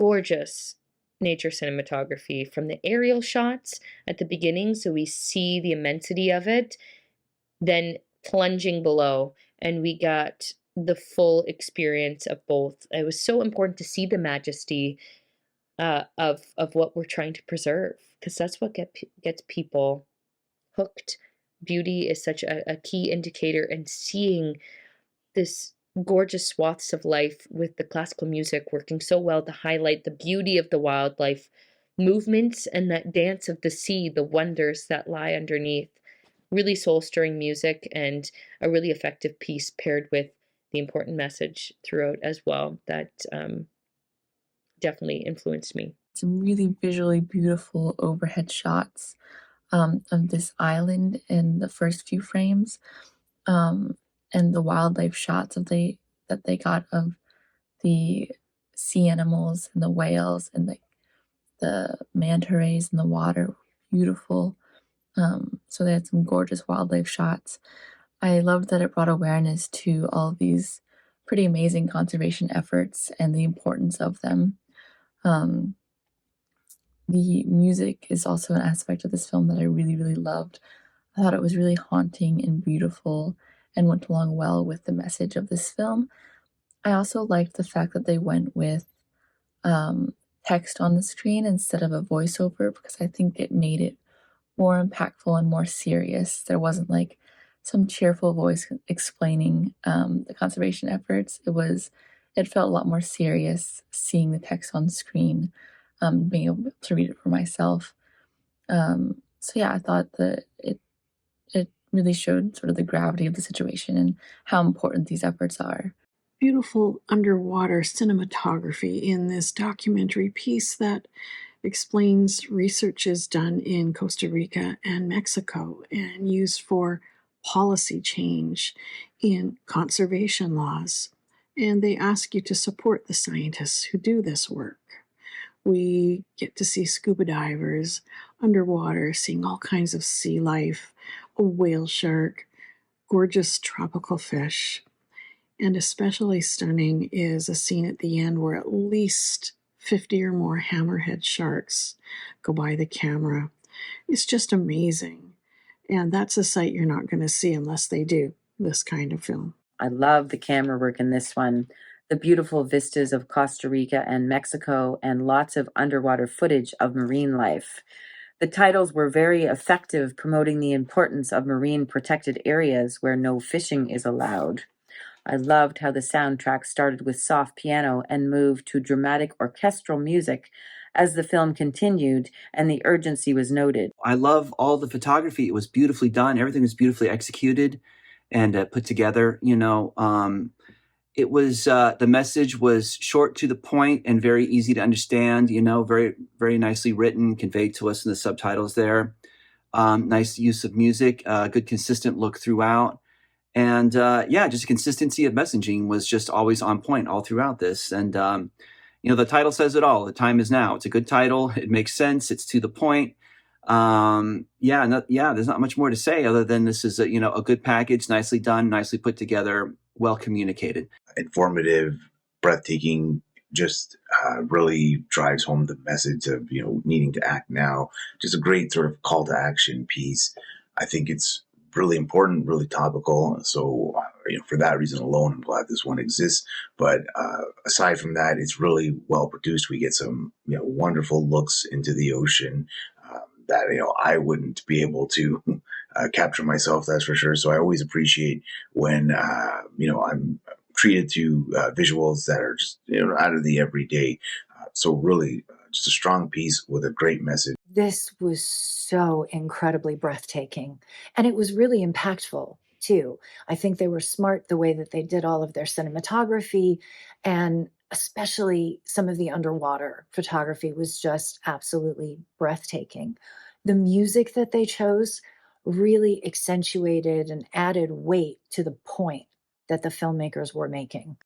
gorgeous nature cinematography from the aerial shots at the beginning, so we see the immensity of it, then plunging below, and we got the full experience of both. It was so important to see the majesty of what we're trying to preserve, because that's what gets people hooked. Beauty is such a key indicator, and seeing this gorgeous swaths of life with the classical music working so well to highlight the beauty of the wildlife movements and that dance of the sea, the wonders that lie underneath. Really soul-stirring music and a really effective piece paired with the important message throughout as well that definitely influenced me. Some really visually beautiful overhead shots of this island in the first few frames, and the wildlife shots that they got of the sea animals and the whales and the manta rays in the water. Beautiful. So they had some gorgeous wildlife shots. I loved that it brought awareness to all of these pretty amazing conservation efforts and the importance of them. Um, the music is also an aspect of this film that I really, really loved. I thought it was really haunting and beautiful and went along well with the message of this film. I also liked the fact that they went with text on the screen instead of a voiceover, because I think it made it more impactful and more serious. There wasn't like some cheerful voice explaining the conservation efforts. It felt a lot more serious seeing the text on screen, being able to read it for myself. So yeah, I thought that it really showed sort of the gravity of the situation and how important these efforts are. Beautiful underwater cinematography in this documentary piece that explains researches done in Costa Rica and Mexico and used for policy change in conservation laws. And they ask you to support the scientists who do this work. We get to see scuba divers underwater, seeing all kinds of sea life, a whale shark, gorgeous tropical fish. And especially stunning is a scene at the end where at least 50 or more hammerhead sharks go by the camera. It's just amazing. And that's a sight you're not going to see unless they do this kind of film. I love the camera work in this one. The beautiful vistas of Costa Rica and Mexico, and lots of underwater footage of marine life. The titles were very effective, promoting the importance of marine protected areas where no fishing is allowed. I loved how the soundtrack started with soft piano and moved to dramatic orchestral music as the film continued and the urgency was noted. I love all the photography. It was beautifully done. Everything was beautifully executed and put together. It was the message was short to the point and very easy to understand. Very, very nicely written, conveyed to us in the subtitles there. Nice use of music, good consistent look throughout. And just consistency of messaging was just always on point all throughout this. And, the title says it all. The time is now. It's a good title. It makes sense. It's to the point. There's not much more to say other than this is a good package, nicely done, nicely put together, well communicated. Informative, breathtaking, just really drives home the message of, needing to act now. Just a great sort of call to action piece. I think it's really important, really topical. So, for that reason alone, I'm glad this one exists. But aside from that, it's really well produced. We get some, wonderful looks into the ocean that, I wouldn't be able to capture myself, that's for sure. So I always appreciate when, I'm treated to visuals that are just, out of the everyday. So really just a strong piece with a great message. This was so incredibly breathtaking, and it was really impactful too. I think they were smart the way that they did all of their cinematography, and especially some of the underwater photography was just absolutely breathtaking. The music that they chose really accentuated and added weight to the point that the filmmakers were making.